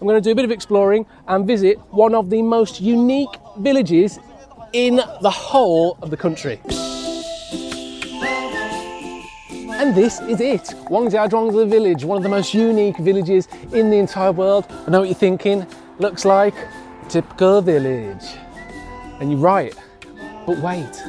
I'm going to do a bit of exploring and visit one of the most unique villages in the whole of the country. And this is it, Wangjiazhuangzi village, one of the most unique villages in the entire world. I know what you're thinking, looks like a typical village. And you're right, but wait.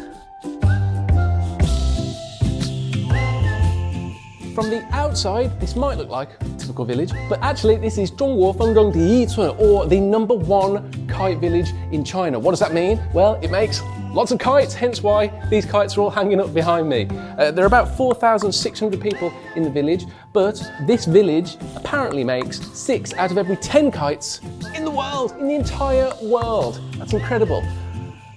From the outside, this might look like a typical village, but actually this is 中国风筝第一村, or the #1 kite village in China. What does that mean? Well, it makes lots of kites, hence why these kites are all hanging up behind me. There are about 4,600 people in the village, but this village apparently makes 6 out of every 10 kites in the world, in the entire world. That's incredible.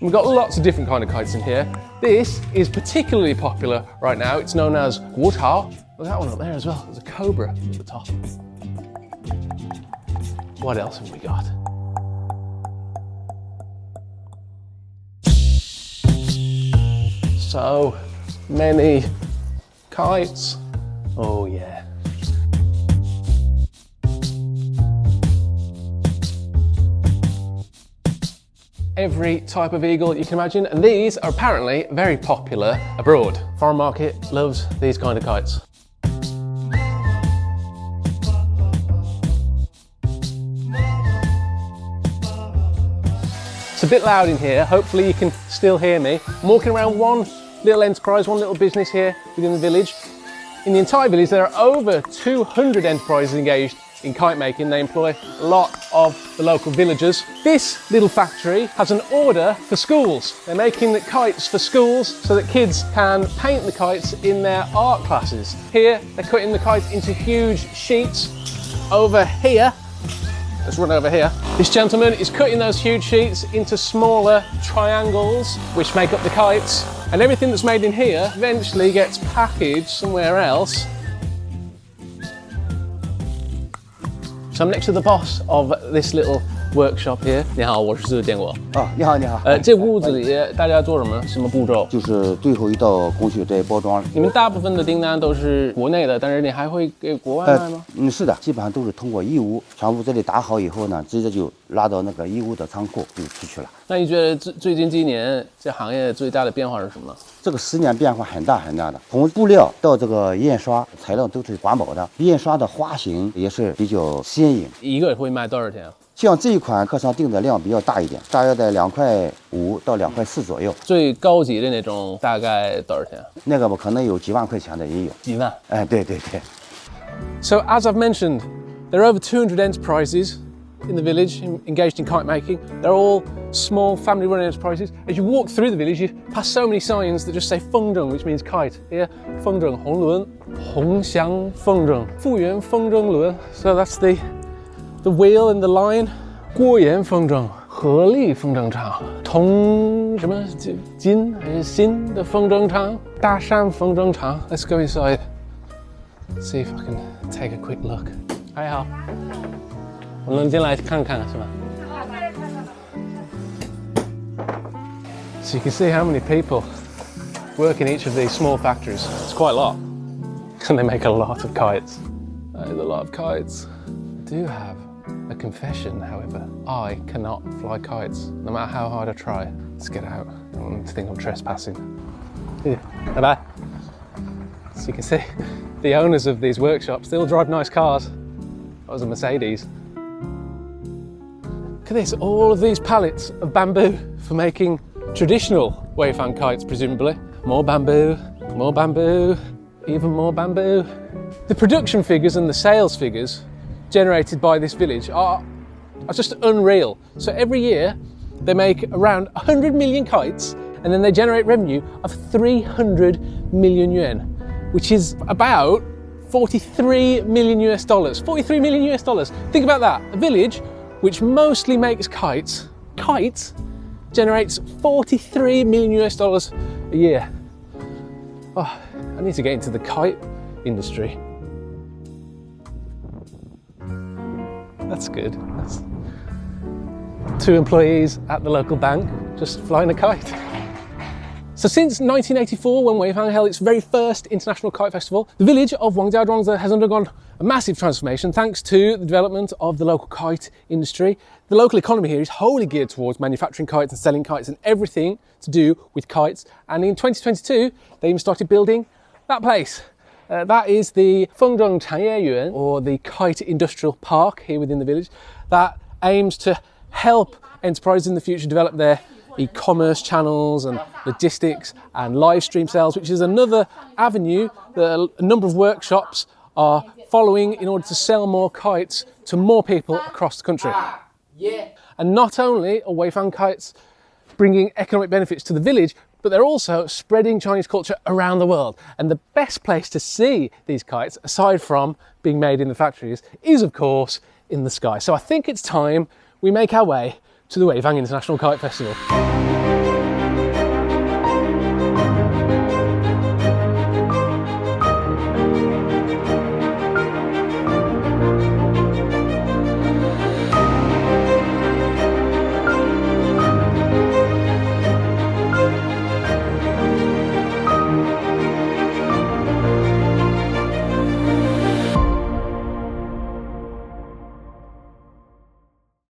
We've got lots of different kind of kites in here. This is particularly popular right now. It's known as guotao. Look at that one up there as well. There's a cobra at the top. What else have we got? So many kites. Oh yeah. Every type of eagle you can imagine, and these are apparently very popular abroad. Foreign market loves these kind of kites. It's a bit loud in here, hopefully you can still hear me. I'm walking around one little enterprise, one little business here within the village. In the entire village there are over 200 enterprises engaged in kite making. They employ a lot of the local villagers. This little factory has an order for schools. They're making the kites for schools so that kids can paint the kites in their art classes. Here they're cutting the kites into huge sheets. Over here, let's run over here. This gentleman is cutting those huge sheets into smaller triangles which make up the kites, and everything that's made in here eventually gets packaged somewhere else. So I'm next to the boss of this little workshop here. 你好，我是建国。你好，你好。这屋子里大家做什么？什么步骤？就是最后一道工序在包装。你们大部分的订单都是国内的，但是你还会给国外卖吗？是的，基本上都是通过义乌，全部这里打好以后呢，直接就拉到那个义乌的仓库就出去了。那你觉得最近几年这行业最大的变化是什么？这个10年变化很大很大的，从布料到这个印刷材料都是环保的，印刷的花型也是比较新颖。一个会卖多少钱啊？像这一款客上订的量比较大一点，大约在2.5块到2.4块左右。最高级的那种大概多少钱？那个吧，可能有几万块钱的也有。几万？哎，对对对。So as I've mentioned, there are over 200 enterprises in the village engaged in kite making. They're all small family-run enterprises. As you walk through the village, you pass so many signs that just say 风筝, which means kite. Here, 风筝红轮, 红祥风筝, 复原风筝轮. So that's the wheel and the line. 郭岩风筝, 合力风筝场, 同什么金还是新的风筝场, 大山风筝场. Let's go inside. See if I can take a quick look. 还好。我们进来看看是吧？ So you can see how many people work in each of these small factories. It's quite a lot. And they make a lot of kites. That is a lot of kites. I do have a confession, however. I cannot fly kites, no matter how hard I try. Let's get out. I don't want them to think I'm trespassing. Bye-bye. So you can see, the owners of these workshops, they all drive nice cars. That was a Mercedes. Look at this, all of these pallets of bamboo for making traditional Weifang kites, presumably. More bamboo, even more bamboo. The production figures and the sales figures generated by this village are just unreal. So every year they make around 100 million kites, and then they generate revenue of 300 million yuan, which is about 43 million US dollars. 43 million US dollars. Think about that. A village which mostly makes kites generates 43 million US dollars a year. Oh, I need to get into the kite industry. That's good. That's 2 employees at the local bank just flying a kite. So since 1984, when Weifang held its very first international kite festival, the village of Wangjiazhuangzi has undergone a massive transformation thanks to the development of the local kite industry. The local economy here is wholly geared towards manufacturing kites and selling kites and everything to do with kites. And in 2022, they even started building that place. That is the Shandong Yuan, or the Kite Industrial Park here within the village, that aims to help enterprises in the future develop their e-commerce channels and logistics and live stream sales, which is another avenue that a number of workshops are following in order to sell more kites to more people across the country. And not only are Weifang kites bringing economic benefits to the village, but they're also spreading Chinese culture around the world. And the best place to see these kites, aside from being made in the factories, is of course in the sky. So I think it's time we make our way to the Weifang International Kite Festival.